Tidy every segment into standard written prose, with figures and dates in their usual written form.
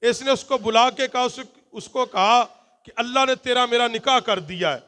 اس نے اس کو بلا کے کہا، اس کو کہا کہ اللہ نے تیرا میرا نکاح کر دیا ہے۔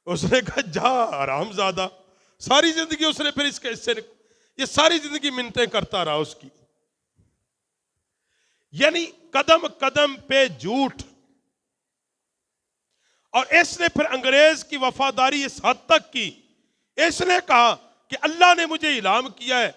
اس نے کہا جا حرام زادہ۔ ساری زندگی اس نے پھر اس سے یہ ساری زندگی منتیں کرتا رہا اس کی، یعنی قدم قدم پہ جھوٹ۔ اور اس نے پھر انگریز کی وفاداری اس حد تک کی، اس نے کہا کہ اللہ نے مجھے اعلان کیا ہے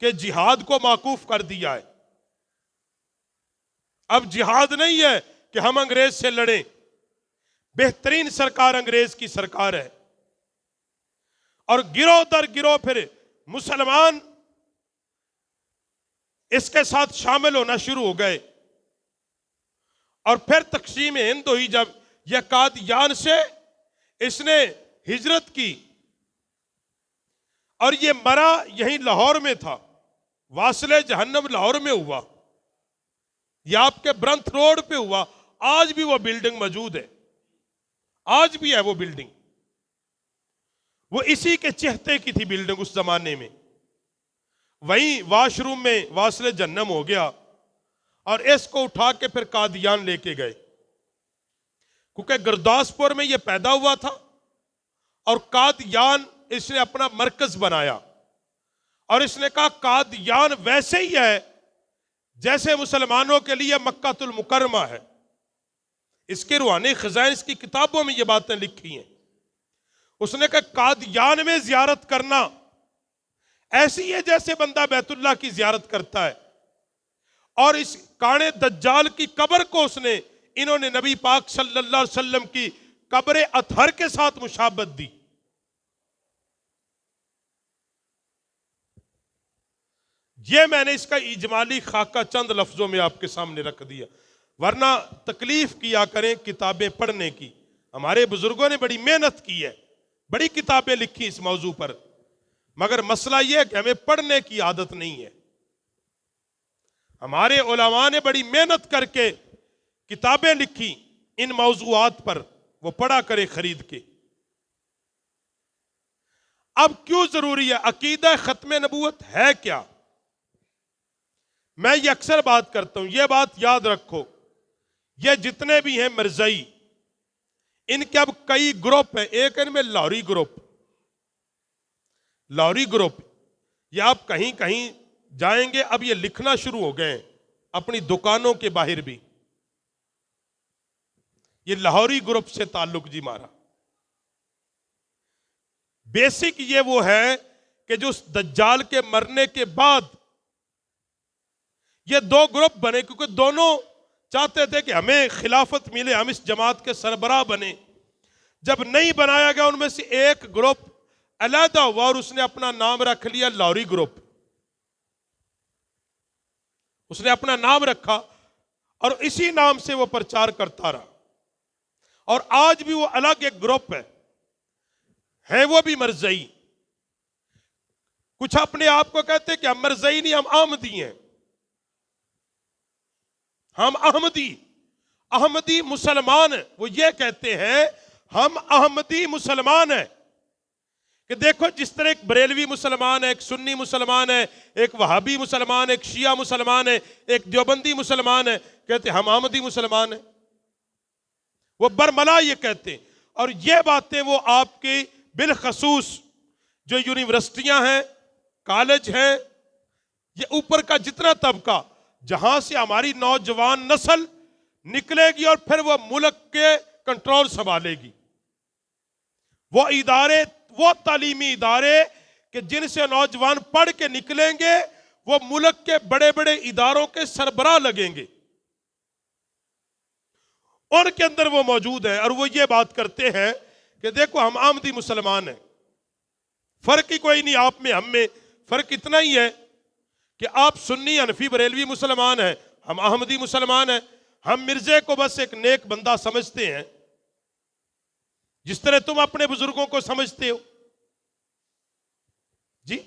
کہ جہاد کو موقوف کر دیا ہے، اب جہاد نہیں ہے کہ ہم انگریز سے لڑیں، بہترین سرکار انگریز کی سرکار ہے۔ اور گروہ در گروہ پھر مسلمان اس کے ساتھ شامل ہونا شروع ہو گئے، اور پھر تقسیم ہند ہوئی جب یہ قادیان سے اس نے ہجرت کی، اور یہ مرا یہیں لاہور میں تھا، واصل جہنم لاہور میں ہوا، یہ آپ کے برنتھ روڈ پہ ہوا۔ آج بھی وہ بلڈنگ موجود ہے، آج بھی ہے وہ بلڈنگ، وہ اسی کے چہتے کی تھی بلڈنگ اس زمانے میں۔ وہیں واش روم میں واصل جہنم ہو گیا، اور اس کو اٹھا کے پھر قادیان لے کے گئے، کیونکہ گرداسپور میں یہ پیدا ہوا تھا، اور قادیان اس نے اپنا مرکز بنایا، اور اس نے کہا قادیان ویسے ہی ہے جیسے مسلمانوں کے لیے مکہ المکرمہ ہے۔ اس کے روحانی خزائن اس کی کتابوں میں یہ باتیں لکھی ہیں۔ اس نے کہا قادیان میں زیارت کرنا ایسی ہے جیسے بندہ بیت اللہ کی زیارت کرتا ہے، اور اس کانے دجال کی قبر کو انہوں نے نبی پاک صلی اللہ علیہ وسلم کی قبر اطہر کے ساتھ مشابہت دی۔ یہ میں نے اس کا اجمالی خاکہ چند لفظوں میں آپ کے سامنے رکھ دیا، ورنہ تکلیف کیا کریں کتابیں پڑھنے کی۔ ہمارے بزرگوں نے بڑی محنت کی ہے، بڑی کتابیں لکھی اس موضوع پر، مگر مسئلہ یہ ہے کہ ہمیں پڑھنے کی عادت نہیں ہے۔ ہمارے علماء نے بڑی محنت کر کے کتابیں لکھی ان موضوعات پر، وہ پڑھا کرے خرید کے۔ اب کیوں ضروری ہے؟ عقیدہ ختم نبوت ہے کیا؟ میں یہ اکثر بات کرتا ہوں، یہ بات یاد رکھو، یہ جتنے بھی ہیں مرزائی، ان کے اب کئی گروپ ہیں۔ ایک ان میں لاہوری گروپ، لاہوری گروپ، یہ آپ کہیں کہیں جائیں گے اب یہ لکھنا شروع ہو گئے ہیں اپنی دکانوں کے باہر بھی، یہ لاہوری گروپ سے تعلق جی مارا۔ بیسک یہ وہ ہے کہ جو دجال کے مرنے کے بعد یہ دو گروپ بنے، کیونکہ دونوں چاہتے تھے کہ ہمیں خلافت ملے، ہم اس جماعت کے سربراہ بنے۔ جب نہیں بنایا گیا ان میں سے ایک گروپ علیحدہ ہوا، اور اس نے اپنا نام رکھ لیا لاہوری گروپ۔ اس نے اپنا نام رکھا اور اسی نام سے وہ پرچار کرتا رہا، اور آج بھی وہ الگ ایک گروپ ہے وہ بھی مرزائی۔ کچھ اپنے آپ کو کہتے ہیں کہ ہم مرزائی نہیں، ہم احمدی ہیں، ہم احمدی مسلمان ہیں۔ وہ یہ کہتے ہیں ہم احمدی مسلمان ہیں، کہ دیکھو جس طرح ایک بریلوی مسلمان ہے، ایک سنی مسلمان ہے، ایک وہابی مسلمان ہے، ایک شیعہ مسلمان ہے، ایک دیوبندی مسلمان ہے، کہتے ہیں ہم احمدی مسلمان ہیں۔ وہ برملا یہ کہتے ہیں، اور یہ باتیں وہ آپ کی بالخصوص جو یونیورسٹیاں ہیں، کالج ہیں، یہ اوپر کا جتنا طبقہ جہاں سے ہماری نوجوان نسل نکلے گی اور پھر وہ ملک کے کنٹرول سنبھالے گی، وہ ادارے، وہ تعلیمی ادارے کہ جن سے نوجوان پڑھ کے نکلیں گے وہ ملک کے بڑے بڑے اداروں کے سربراہ لگیں گے، ان کے اندر وہ موجود ہیں۔ اور وہ یہ بات کرتے ہیں کہ دیکھو ہم احمدی مسلمان ہیں، فرق ہی کوئی نہیں آپ میں ہم میں، فرق اتنا ہی ہے کہ آپ سنی حنفی بریلوی مسلمان ہیں، ہم احمدی مسلمان ہیں۔ ہم مرزے کو بس ایک نیک بندہ سمجھتے ہیں، جس طرح تم اپنے بزرگوں کو سمجھتے ہو جی۔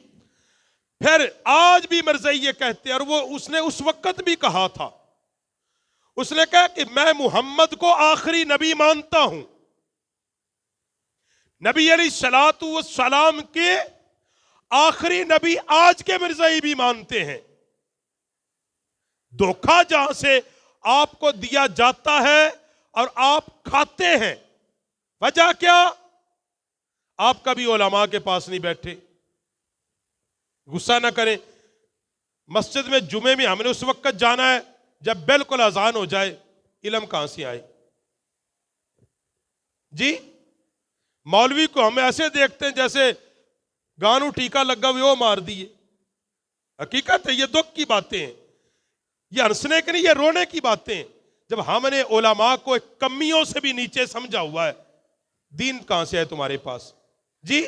پھر آج بھی مرزائی یہ کہتے ہیں، اور وہ اس نے اس وقت بھی کہا تھا، اس نے کہا کہ میں محمد کو آخری نبی مانتا ہوں۔ نبی علیہ الصلوۃ والسلام کے آخری نبی آج کے مرزائی بھی مانتے ہیں۔ دھوکہ جہاں سے آپ کو دیا جاتا ہے اور آپ کھاتے ہیں. وجہ کیا؟ آپ کبھی علماء کے پاس نہیں بیٹھے. غصہ نہ کریں. مسجد میں جمعے میں ہم نے اس وقت جانا ہے جب بالکل اذان ہو جائے. علم کہاں سے آئے جی؟ مولوی کو ہم ایسے دیکھتے ہیں جیسے گانو ٹیکا لگا ہوئے وہ مار دیے. حقیقت ہے، یہ دکھ کی باتیں ہیں، یہ ہنسنے کی نہیں، یہ رونے کی باتیں ہیں. جب ہم نے علماء کو کمیوں سے بھی نیچے سمجھا ہوا ہے، دین کہاں سے ہے تمہارے پاس جی؟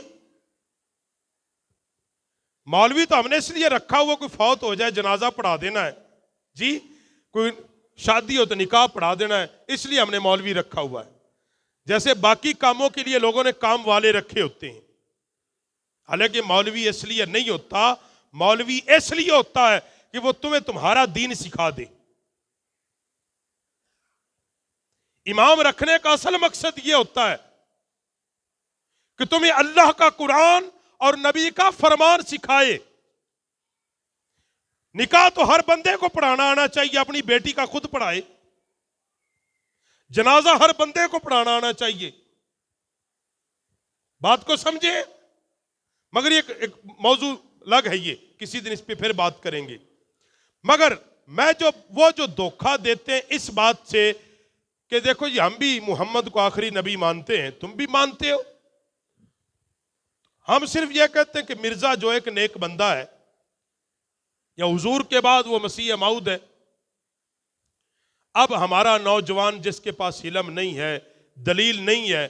مولوی تو ہم نے اس لیے رکھا ہوا، کوئی فوت ہو جائے جنازہ پڑھا دینا ہے جی، کوئی شادی ہو تو نکاح پڑھا دینا ہے، اس لیے ہم نے مولوی رکھا ہوا ہے. جیسے باقی کاموں کے لیے لوگوں نے کام والے رکھے ہوتے ہیں، حالانکہ مولوی اس لیے نہیں ہوتا. مولوی اس لیے ہوتا ہے کہ وہ تمہیں تمہارا دین سکھا دے. امام رکھنے کا اصل مقصد یہ ہوتا ہے کہ تمہیں اللہ کا قرآن اور نبی کا فرمان سکھائے. نکاح تو ہر بندے کو پڑھانا آنا چاہیے، اپنی بیٹی کا خود پڑھائے. جنازہ ہر بندے کو پڑھانا آنا چاہیے. بات کو سمجھے. مگر یہ ایک موضوع الگ ہے، یہ کسی دن اس پہ پھر بات کریں گے. مگر میں وہ جو دھوکہ دیتے ہیں اس بات سے کہ دیکھو یہ ہم بھی محمد کو آخری نبی مانتے ہیں، تم بھی مانتے ہو. ہم صرف یہ کہتے ہیں کہ مرزا جو ایک نیک بندہ ہے، یا حضور کے بعد وہ مسیح موعود ہے. اب ہمارا نوجوان جس کے پاس علم نہیں ہے، دلیل نہیں ہے،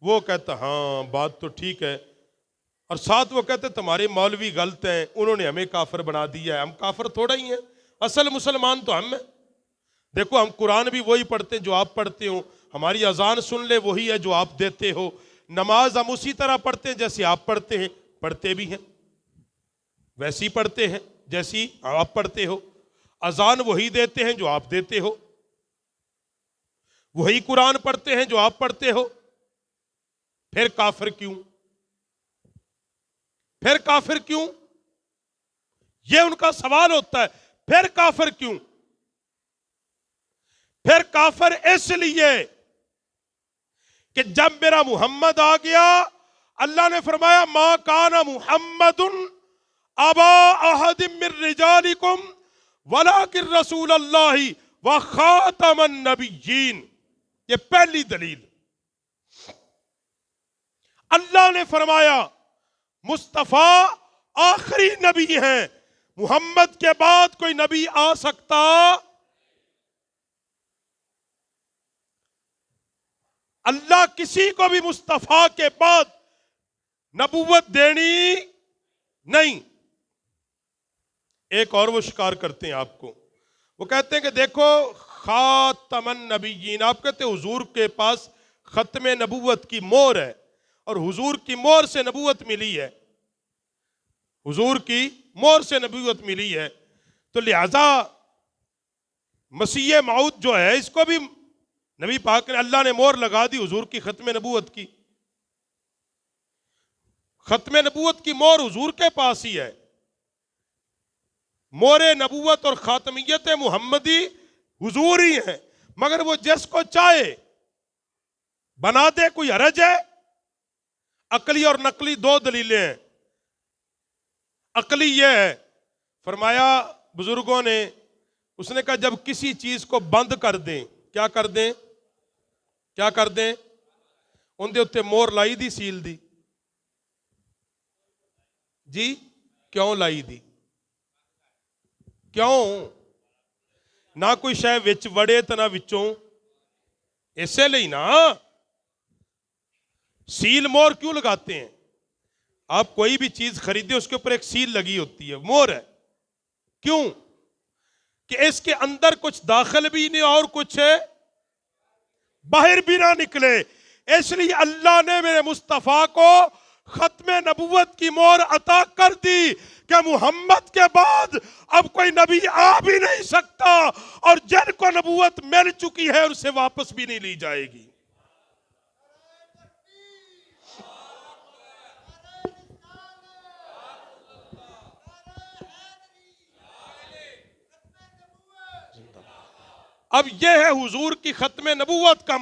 وہ کہتا ہاں بات تو ٹھیک ہے، اور ساتھ وہ کہتے تمہارے مولوی غلط ہیں، انہوں نے ہمیں کافر بنا دیا ہے. ہم کافر تھوڑا ہی ہیں، اصل مسلمان تو ہم ہیں. دیکھو ہم قرآن بھی وہی پڑھتے ہیں جو آپ پڑھتے ہو، ہماری اذان سن لے وہی ہے جو آپ دیتے ہو. نماز ہم اسی طرح پڑھتے ہیں جیسے آپ پڑھتے ہیں، پڑھتے بھی ہیں ویسی پڑھتے ہیں جیسی آپ پڑھتے ہو. اذان وہی دیتے ہیں جو آپ دیتے ہو، وہی قرآن پڑھتے ہیں جو آپ پڑھتے ہو. پھر کافر کیوں؟ پھر کافر کیوں؟ یہ ان کا سوال ہوتا ہے. پھر کافر کیوں؟ پھر کافر اس لیے کہ جب میرا محمد آ گیا، اللہ نے فرمایا ما کان محمد ابا احد من رجالکم ولکن رسول اللہ وخاتم النبیین. یہ پہلی دلیل. اللہ نے فرمایا مصطفیٰ آخری نبی ہیں، محمد کے بعد کوئی نبی آ سکتا. اللہ کسی کو بھی مصطفیٰ کے بعد نبوت دینی نہیں. ایک اور وہ شکار کرتے ہیں آپ کو، وہ کہتے ہیں کہ دیکھو خاتم النبیین، آپ کہتے ہیں حضور کے پاس ختم نبوت کی مہر ہے، اور حضور کی مہر سے نبوت ملی ہے، حضور کی مہر سے نبوت ملی ہے. تو لہذا مسیح موعود جو ہے اس کو بھی نبی پاک نے، اللہ نے مہر لگا دی حضور کی ختم نبوت کی. ختم نبوت کی مہر حضور کے پاس ہی ہے. مہر نبوت اور خاتمیت محمدی حضور ہی ہیں، مگر وہ جس کو چاہے بنا دے، کوئی حرج ہے؟ عقلی اور نقلی دو دلیلیں ہیں. عقلی یہ ہے، فرمایا بزرگوں نے، اس نے کہا جب کسی چیز کو بند کر دیں، کیا کر دیں؟ کیا کر دیں؟ ان دے اتے مور لائی دی، سیل دی جی. کیوں لائی دی؟ کیوں؟ نہ کوئی شے وچ وڑے تے نہ وچوں، اسے لئی نا سیل مور کیوں لگاتے ہیں؟ آپ کوئی بھی چیز خریدیں اس کے اوپر ایک سیل لگی ہوتی ہے، مور ہے. کیوں؟ کہ اس کے اندر کچھ داخل بھی نہیں اور کچھ باہر بھی نہ نکلے. اس لیے اللہ نے میرے مصطفیٰ کو ختم نبوت کی مہر عطا کر دی کہ محمد کے بعد اب کوئی نبی آ بھی نہیں سکتا، اور جن کو نبوت مل چکی ہے اسے واپس بھی نہیں لی جائے گی. اب یہ ہے حضور کی ختم نبوت کا